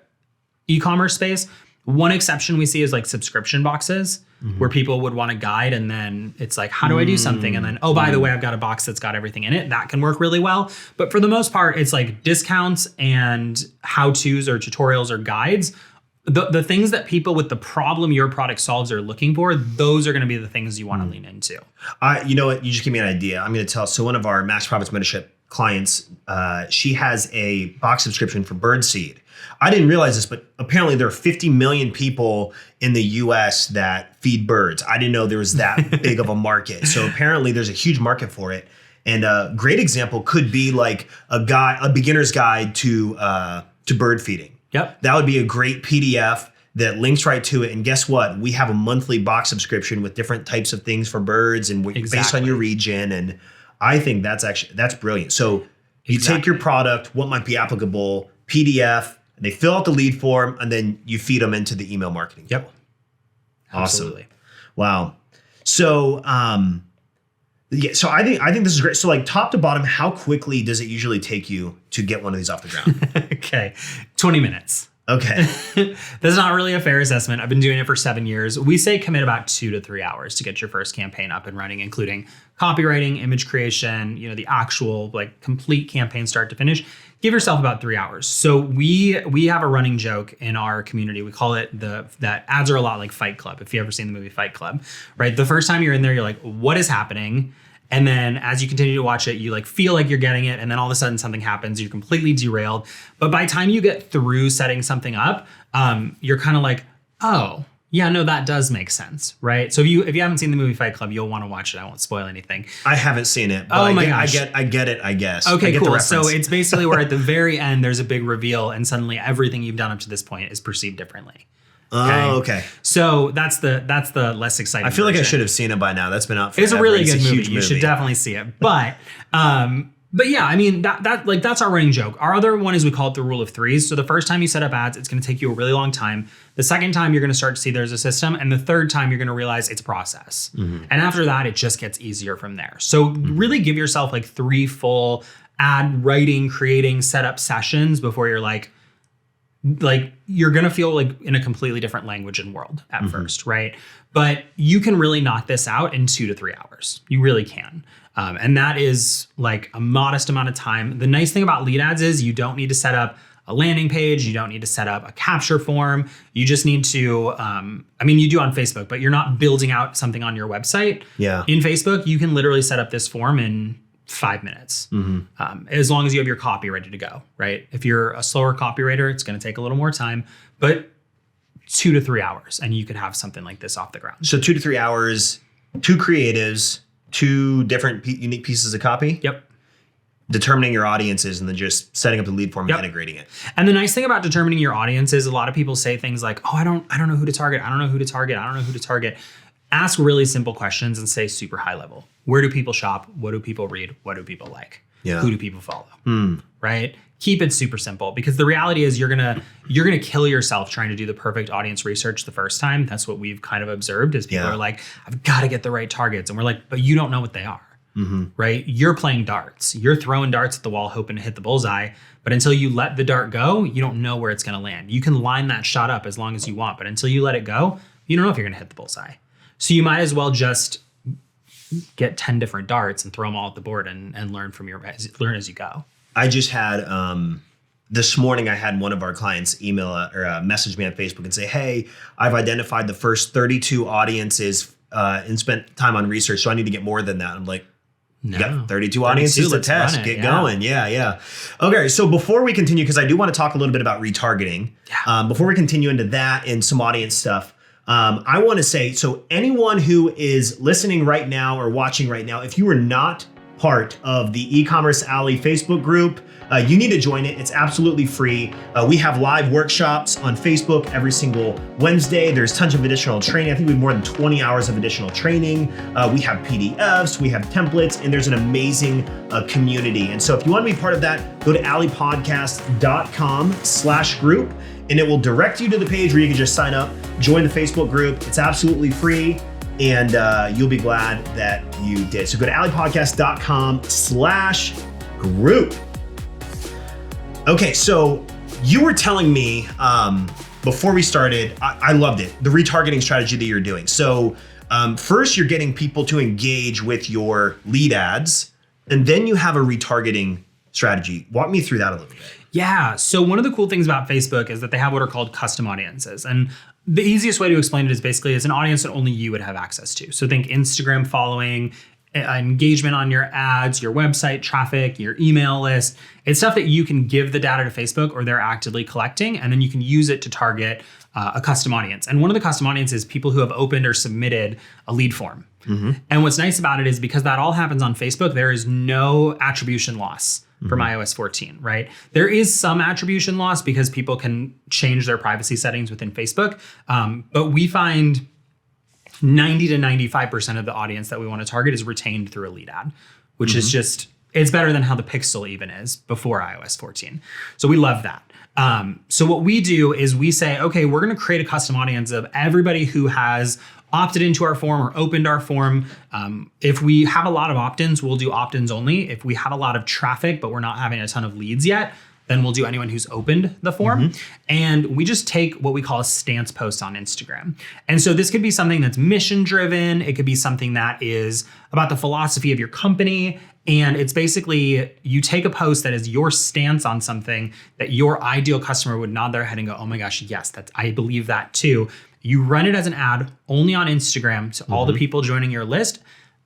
e-commerce space. One exception we see is like subscription boxes, where people would want a guide, and then it's like, how do I do something? And then, oh, by the way, I've got a box that's got everything in it. That can work really well. But for the most part, it's like discounts and how-tos or tutorials or guides. The things that people with the problem your product solves are looking for, those are going to be the things you want to lean into. You know what? You just gave me an idea. I'm going to tell. So one of our Max Profits Mentorship clients, she has a box subscription for birdseed. I didn't realize this, but apparently there are 50 million people in the US that feed birds. I didn't know there was that big of a market. So apparently there's a huge market for it. And a great example could be like a beginner's guide to bird feeding. Yep. That would be a great PDF that links right to it. And guess what? We have a monthly box subscription with different types of things for birds and based on your region. And I think that's brilliant. So you take your product, what might be applicable, PDF, and they fill out the lead form, and then you feed them into the email marketing. Yep. Awesome. Absolutely. Wow. So, yeah, so I think this is great. So like top to bottom, how quickly does it usually take you to get one of these off the ground? Okay. 20 minutes. Okay. That's not really a fair assessment. I've been doing it for 7 years. We say commit about 2 to 3 hours to get your first campaign up and running, including copywriting, image creation, the actual like complete campaign start to finish. Give yourself about 3 hours. So we have a running joke in our community. We call it that ads are a lot like Fight Club. If you ever seen the movie Fight Club, right? The first time you're in there, you're like, what is happening? And then as you continue to watch it, you like feel like you're getting it. And then all of a sudden something happens, you're completely derailed. But by the time you get through setting something up, you're kind of like, oh, yeah, no, that does make sense, right? So if you haven't seen the movie Fight Club, you'll want to watch it. I won't spoil anything. I haven't seen it, but oh my gosh. I get it, I guess. Okay, I get cool. the So reference. it's basically where at the very end, there's a big reveal and suddenly everything you've done up to this point is perceived differently. Oh, okay. So that's the less exciting. I feel like I version. should have seen it by now. That's been out for It's a really good movie. Huge You should definitely see it. But yeah, I mean that's our running joke. Our other one is we call it the rule of threes. So the first time you set up ads, it's going to take you a really long time. The second time you're going to start to see there's a system, and the third time you're going to realize it's a process. Mm-hmm. And after that, it just gets easier from there. So really give yourself like 3 full ad writing, creating, setup sessions before you're like you're going to feel like in a completely different language and world at first, right? But you can really knock this out in 2 to 3 hours. You really can. And that is like a modest amount of time. The nice thing about lead ads is you don't need to set up a landing page. You don't need to set up a capture form. You just need to, you do on Facebook, but you're not building out something on your website. Yeah. In Facebook, you can literally set up this form in 5 minutes, as long as you have your copy ready to go, right? If you're a slower copywriter, it's going to take a little more time, but 2 to 3 hours, and you could have something like this off the ground. So 2 to 3 hours, 2 creatives, 2 different unique pieces of copy. Yep. Determining your audiences and then just setting up the lead form and integrating it. And the nice thing about determining your audience is a lot of people say things like, oh, I don't know who to target. I don't know who to target. I don't know who to target. Ask really simple questions and say super high level. Where do people shop? What do people read? What do people like? Yeah. Who do people follow? Right? Keep it super simple, because the reality is you're gonna kill yourself trying to do the perfect audience research the first time. That's what we've kind of observed is people are like, I've got to get the right targets. And we're like, but you don't know what they are. Right? You're playing darts. You're throwing darts at the wall hoping to hit the bullseye. But until you let the dart go, you don't know where it's going to land. You can line that shot up as long as you want, but until you let it go, you don't know if you're going to hit the bullseye. So you might as well just get 10 different darts and throw them all at the board and learn learn as you go. I just had this morning I had one of our clients email or message me on Facebook and say, hey, I've identified the first 32 audiences and spent time on research, so I need to get more than that. I'm like, no, you got 32 audiences to test. Get going. Yeah. Okay, so before we continue, because I do want to talk a little bit about retargeting. Yeah. Before we continue into that and some audience stuff, I want to say, so anyone who is listening right now or watching right now, if you are not part of the Ecommerce Alley Facebook group, you need to join it. It's absolutely free. We have live workshops on Facebook every single Wednesday. There's tons of additional training. I think we have more than 20 hours of additional training. We have PDFs, we have templates, and there's an amazing community. And so if you want to be part of that, go to alleypodcast.com/group, and it will direct you to the page where you can just sign up, join the Facebook group. It's absolutely free. And you'll be glad that you did. So go to alleypodcast.com/group. Okay, so you were telling me before we started, I loved it, the retargeting strategy that you're doing. So first you're getting people to engage with your lead ads, and then you have a retargeting strategy. Walk me through that a little bit. Yeah, so one of the cool things about Facebook is that they have what are called custom audiences. And the easiest way to explain it is basically it's an audience that only you would have access to. So think Instagram following, engagement on your ads, your website traffic, your email list. It's stuff that you can give the data to Facebook or they're actively collecting, and then you can use it to target a custom audience. And one of the custom audiences is people who have opened or submitted a lead form. And what's nice about it is because that all happens on Facebook, there is no attribution loss from iOS 14, right? There is some attribution loss because people can change their privacy settings within Facebook. But we find 90 to 95% of the audience that we want to target is retained through a lead ad, which is just, it's better than how the Pixel even is before iOS 14. So we love that. So what we do is we say, okay, we're going to create a custom audience of everybody who has opted into our form or opened our form. If we have a lot of opt-ins, we'll do opt-ins only. If we have a lot of traffic, but we're not having a ton of leads yet, then we'll do anyone who's opened the form. And we just take what we call a stance post on Instagram. And so this could be something that's mission driven. It could be something that is about the philosophy of your company. And it's basically, you take a post that is your stance on something that your ideal customer would nod their head and go, oh my gosh, yes, I believe that too. You run it as an ad only on Instagram to all the people joining your list,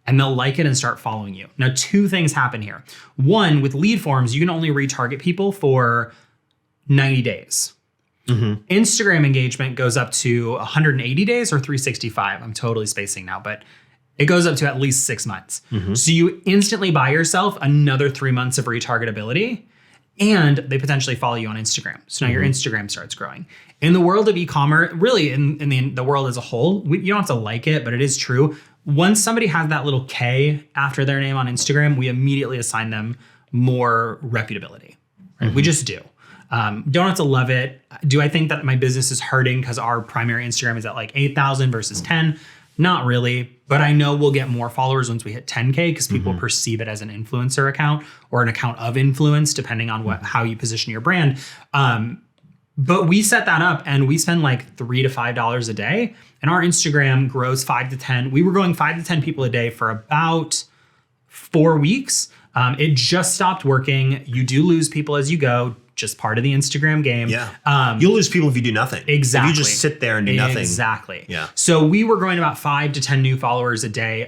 and they'll like it and start following you. Now, two things happen here. One, with lead forms, you can only retarget people for 90 days. Instagram engagement goes up to 180 days or 365. I'm totally spacing now, but it goes up to at least 6 months. So you instantly buy yourself another 3 months of retargetability, and they potentially follow you on Instagram. So now your Instagram starts growing. In the world of e-commerce, really in the world as a whole, you don't have to like it, but it is true. Once somebody has that little K after their name on Instagram, we immediately assign them more reputability. Right? We just do. Don't have to love it. Do I think that my business is hurting because our primary Instagram is at like 8,000 versus 10? Not really, but I know we'll get more followers once we hit 10K because people perceive it as an influencer account or an account of influence, depending on how you position your brand. But we set that up and we spend like $3 to $5 a day, and our Instagram grows 5 to 10. We were growing 5 to 10 people a day for about 4 weeks. It just stopped working. You do lose people as you go. Just part of the Instagram game. Yeah. You'll lose people if you do nothing. Exactly. If you just sit there and do nothing. Exactly. Yeah. So we were growing about 5 to 10 new followers a day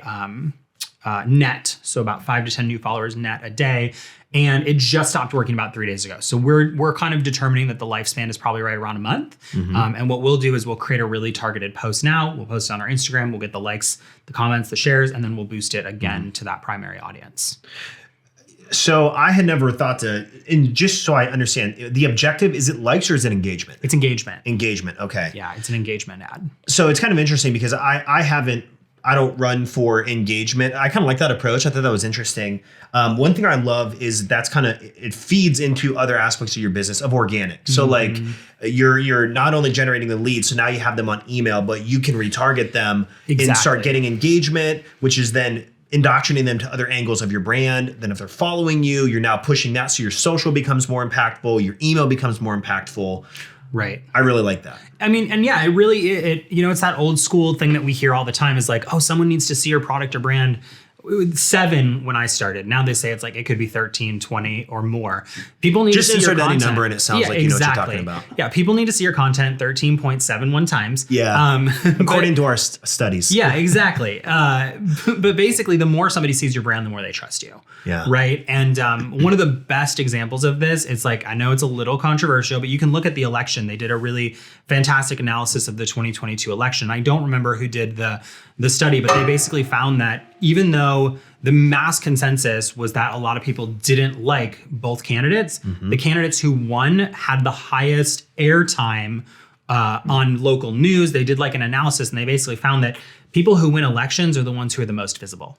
net. So about 5 to 10 new followers net a day. And it just stopped working about 3 days ago. So we're kind of determining that the lifespan is probably right around a month. And what we'll do is we'll create a really targeted post now. We'll post it on our Instagram. We'll get the likes, the comments, the shares, and then we'll boost it again to that primary audience. So I had never thought to, and just so I understand, the objective, is it likes or is it engagement? It's engagement. Engagement, okay. Yeah, it's an engagement ad. So it's kind of interesting because I don't run for engagement. I kind of like that approach. I thought that was interesting. One thing I love is it feeds into other aspects of your business of organic. So like you're not only generating the leads, so now you have them on email, but you can retarget them and start getting engagement, which is then indoctrinating them to other angles of your brand. Then if they're following you, you're now pushing that. So your social becomes more impactful. Your email becomes more impactful. Right. I really like that. I mean, and yeah, it's that old school thing that we hear all the time is like, oh, someone needs to see your product or brand. 7 when I started. Now they say it's like it could be 13, 20 or more. People need just to see your insert content. any number and it sounds like you know what you're talking about. Yeah, people need to see your content 13.71 times. Yeah, according to our studies. Yeah, exactly. But basically, the more somebody sees your brand, the more they trust you. Yeah. Right. And one of the best examples of this, it's like, I know it's a little controversial, but you can look at the election. They did a really fantastic analysis of the 2022 election. I don't remember who did the study, but they basically found that even though the mass consensus was that a lot of people didn't like both candidates, the candidates who won had the highest airtime on local news. They did like an analysis and they basically found that people who win elections are the ones who are the most visible.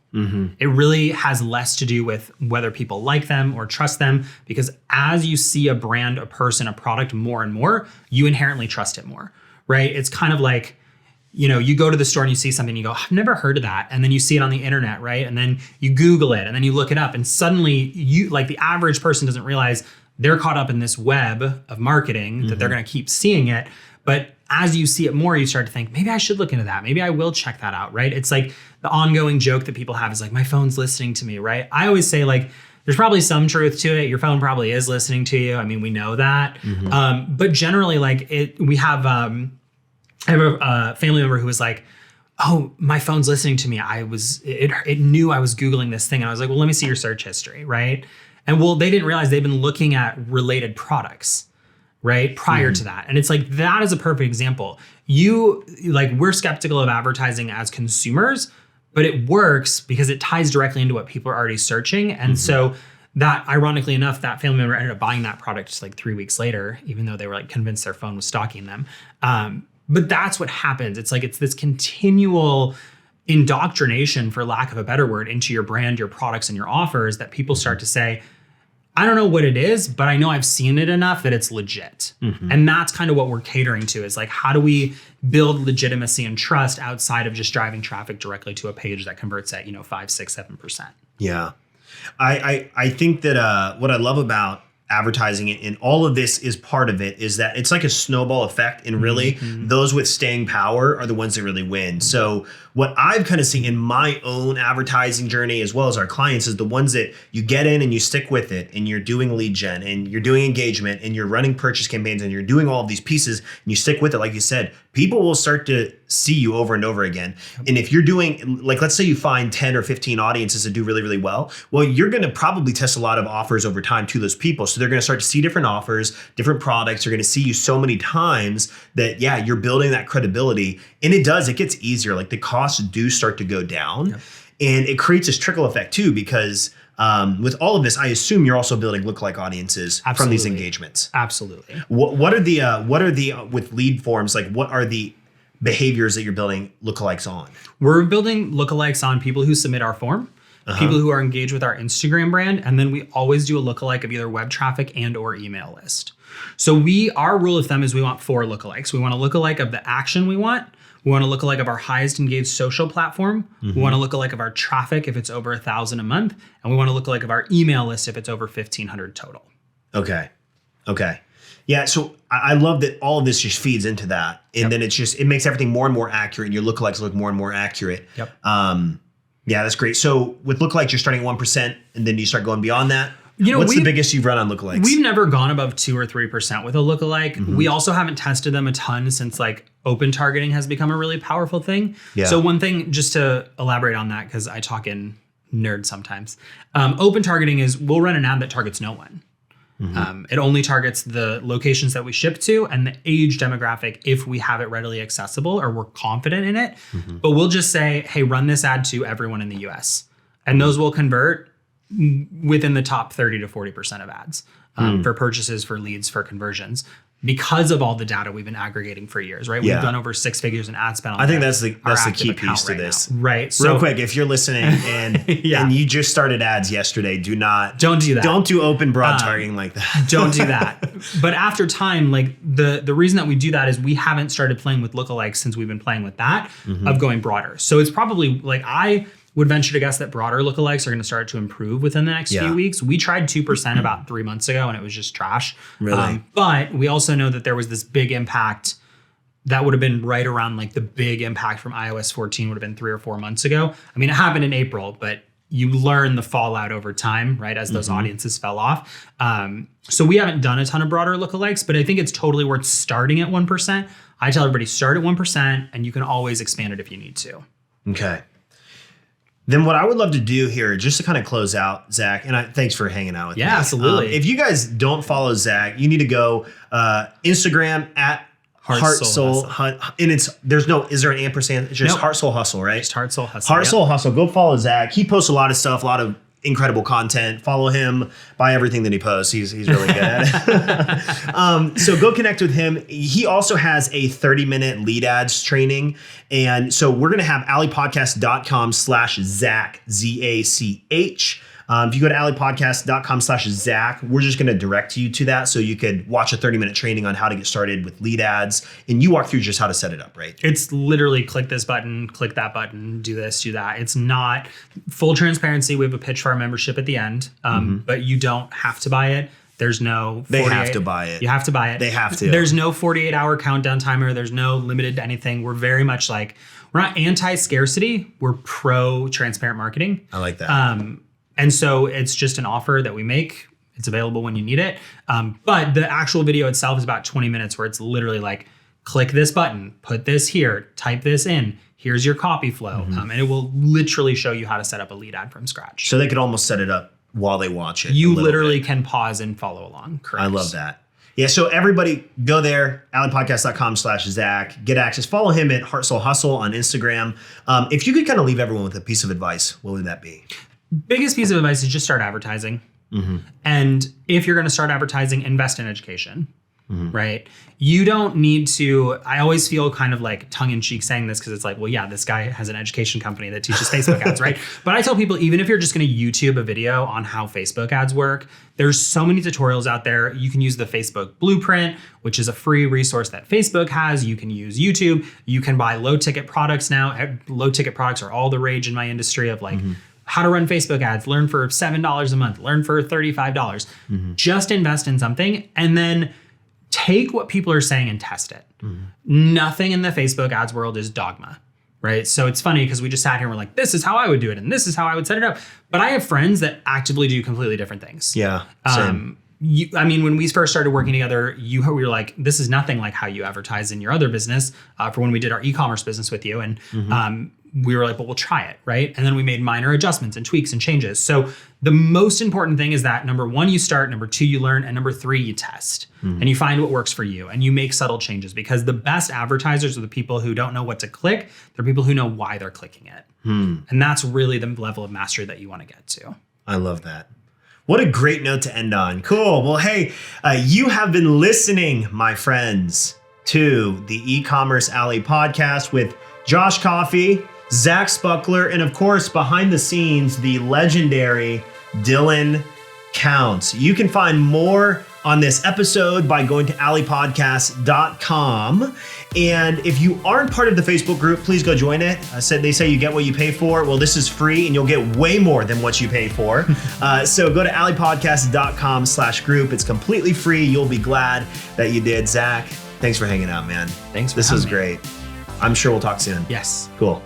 It really has less to do with whether people like them or trust them, because as you see a brand, a person, a product more and more, you inherently trust it more, right? It's kind of like, you go to the store and you see something, you go, I've never heard of that. And then you see it on the internet, right? And then you Google it and then you look it up and suddenly the average person doesn't realize they're caught up in this web of marketing that they're going to keep seeing it. But as you see it more, you start to think, maybe I should look into that. Maybe I will check that out, right? It's like the ongoing joke that people have is like, my phone's listening to me, right? I always say like, there's probably some truth to it. Your phone probably is listening to you. I mean, we know that. But generally like we have, I have a family member who was like, oh, my phone's listening to me. It knew I was Googling this thing. And I was like, well, let me see your search history, right? And well, they didn't realize they've been looking at related products, right? Prior to that. And it's like, that is a perfect example. We're skeptical of advertising as consumers, but it works because it ties directly into what people are already searching. And so that, ironically enough, that family member ended up buying that product just like 3 weeks later, even though they were like convinced their phone was stalking them. But that's what happens. It's like, it's this continual indoctrination, for lack of a better word, into your brand, your products, and your offers that people start to say, I don't know what it is, but I know I've seen it enough that it's legit. And that's kind of what we're catering to, is like, how do we build legitimacy and trust outside of just driving traffic directly to a page that converts at, 5, 6, 7%. Yeah. I think that what I love about advertising it, and all of this is part of it, is that it's like a snowball effect, and really those with staying power are the ones that really win. So what I've kind of seen in my own advertising journey, as well as our clients, is the ones that you get in and you stick with it, and you're doing lead gen, and you're doing engagement, and you're running purchase campaigns, and you're doing all of these pieces, and you stick with it. Like you said, people will start to see you over and over again. And if you're doing, like, let's say you find 10 or 15 audiences that do really, really well, you're going to probably test a lot of offers over time to those people. So they're going to start to see different offers, different products. They're going to see you so many times that, yeah, you're building that credibility. And it gets easier. Like, the costs do start to go down. And it creates this trickle effect too, because with all of this, I assume you're also building lookalike audiences from these engagements. Absolutely. What are the with lead forms, like, what are the behaviors that you're building lookalikes on? We're building lookalikes on people who submit our form, people who are engaged with our Instagram brand, and then we always do a lookalike of either web traffic and or email list. So our rule of thumb is we want 4 lookalikes. We want a lookalike of the action we want. We want to lookalike of our highest engaged social platform. We want to lookalike of our traffic if it's over 1,000 a month. And we want to lookalike of our email list if it's over 1,500 total. Okay. Yeah, so I love that all of this just feeds into that. And then it makes everything more and more accurate, and your lookalikes look more and more accurate. Yeah, that's great. So with lookalikes, you're starting at 1%, and then you start going beyond that. What's the biggest you've run on lookalikes? We've never gone above 2 or 3% with a lookalike. We also haven't tested them a ton since like open targeting has become a really powerful thing. So one thing, just to elaborate on that, because I talk in nerd sometimes, open targeting is we'll run an ad that targets no one. It only targets the locations that we ship to and the age demographic if we have it readily accessible or we're confident in it. But we'll just say, hey, run this ad to everyone in the US. And those will convert within the top 30 to 40% of ads for purchases, for leads, for conversions, because of all the data we've been aggregating for years, right? We've done over 6 figures in ad spend on I think that's the key piece to this. Right. So real quick, if you're listening and and you just started ads yesterday, don't do that. Don't do open broad targeting like that. Don't do that. But after time, like the reason that we do that is we haven't started playing with lookalikes since we've been playing with that of going broader. So it's probably like, I would venture to guess that broader lookalikes are going to start to improve within the next few weeks. We tried 2% about 3 months ago, and it was just trash. Really? But we also know that there was this big impact that would have been right around like the big impact from iOS 14 would have been 3 or 4 months ago. I mean, it happened in April, but you learn the fallout over time, right? As those audiences fell off. So we haven't done a ton of broader lookalikes, but I think it's totally worth starting at 1%. I tell everybody, start at 1%, and you can always expand it if you need to. Okay. Then what I would love to do here, just to kind of close out, Zach, and thanks for hanging out with me. Yeah, absolutely. If you guys don't follow Zach, you need to go Instagram at Heart Soul. And is there an ampersand? It's just Heart Soul Hustle, right? Just Heart Soul Hustle. Heart Soul Hustle. Go follow Zach. He posts a lot of stuff, a lot of incredible content. Follow him, buy everything that he posts. He's really good at it. So go connect with him. He also has a 30-minute lead ads training. And so we're going to have alleypodcast.com/Zach, ZACH. If you go to alleypodcast.com/Zach, we're just going to direct you to that so you could watch a 30-minute training on how to get started with lead ads. And you walk through just how to set it up, right? It's literally click this button, click that button, do this, do that. It's not full transparency. We have a pitch for our membership at the end, but you don't have to buy it. There's no 48, they have to buy it. You have to buy it. They have to. There's no 48-hour countdown timer. There's no limited to anything. We're very much like, we're not anti-scarcity. We're pro-transparent marketing. I like that. And so it's just an offer that we make. It's available when you need it. But the actual video itself is about 20 minutes where it's literally like, click this button, put this here, type this in. Here's your copy flow. And it will literally show you how to set up a lead ad from scratch. So they could almost set it up while they watch it. You literally can pause and follow along. Correct. I love that. Yeah, so everybody go there, alleypodcast.com/Zach, get access. Follow him at Heart Soul Hustle on Instagram. If you could kind of leave everyone with a piece of advice, what would that be? Biggest piece of advice is just start advertising. And if you're going to start advertising, invest in education. Right? You don't need to, I always feel kind of like tongue in cheek saying this because it's like, well, yeah, this guy has an education company that teaches Facebook ads, right? But I tell people, even if you're just going to YouTube a video on how Facebook ads work, there's so many tutorials out there. You can use the Facebook Blueprint, which is a free resource that Facebook has. You can use YouTube. You can buy low ticket products now. Low ticket products are all the rage in my industry of like, how to run Facebook ads, learn for $7 a month, learn for $35. Just invest in something and then take what people are saying and test it. Nothing in the Facebook ads world is dogma, right? So it's funny because we just sat here and we're like, this is how I would do it and this is how I would set it up. But I have friends that actively do completely different things. Yeah, same. I mean, when we first started working together, we were like, this is nothing like how you advertise in your other business for when we did our e-commerce business with you. And we were like, well, we'll try it, right? And then we made minor adjustments and tweaks and changes. So the most important thing is that number one, you start, number two, you learn, and number three, you test. And you find what works for you and you make subtle changes because the best advertisers are the people who don't know what to click. They're people who know why they're clicking it. And that's really the level of mastery that you want to get to. I love that. What a great note to end on. Cool. Well, hey, you have been listening, my friends, to the Ecommerce Alley podcast with Josh Coffey, Zach Spuckler, and of course, behind the scenes, the legendary Dylan Counts. You can find more on this episode by going to alleypodcast.com. And if you aren't part of the Facebook group, please go join it. They say you get what you pay for. Well, this is free and you'll get way more than what you pay for. So go to alleypodcast.com/group. It's completely free. You'll be glad that you did. Zach, thanks for hanging out, man. Thanks for This was great. I'm sure we'll talk soon. Yes. Cool.